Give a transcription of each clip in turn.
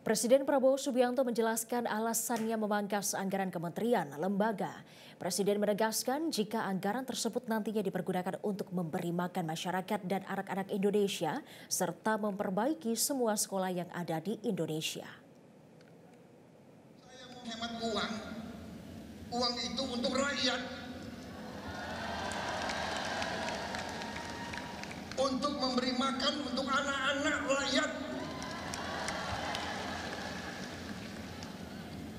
Presiden Prabowo Subianto menjelaskan alasannya memangkas anggaran kementerian, lembaga. Presiden menegaskan jika anggaran tersebut nantinya dipergunakan untuk memberi makan masyarakat dan anak-anak Indonesia, serta memperbaiki semua sekolah yang ada di Indonesia. Saya mau hemat uang itu untuk rakyat, untuk memberi makan untuk anak-anak rakyat.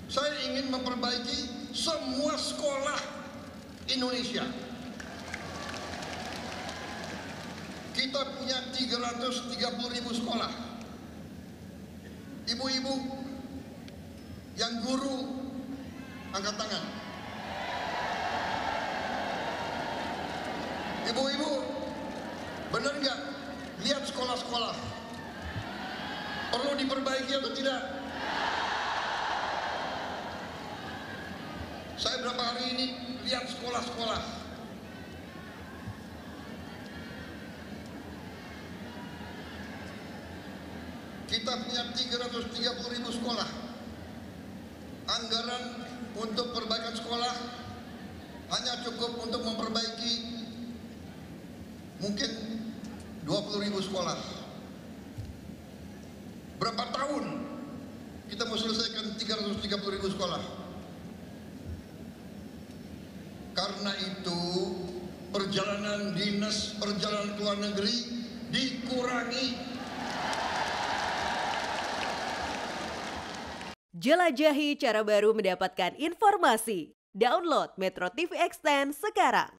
Saya ingin memperbaiki semua sekolah Indonesia. Kita punya 330.000 sekolah. Ibu-ibu yang guru, angkat tangan. Ibu-ibu, benar nggak? Lihat sekolah-sekolah. Perlu diperbaiki atau tidak? Saya berapa hari ini lihat sekolah-sekolah. Kita punya 330.000 sekolah. Anggaran untuk perbaikan sekolah hanya cukup untuk memperbaiki mungkin 20.000 sekolah. Berapa tahun kita mau selesaikan 330.000 sekolah? Karena itu perjalanan dinas, perjalanan ke luar negeri dikurangi. Jelajahi cara baru mendapatkan informasi. Download Metro TV Extend sekarang.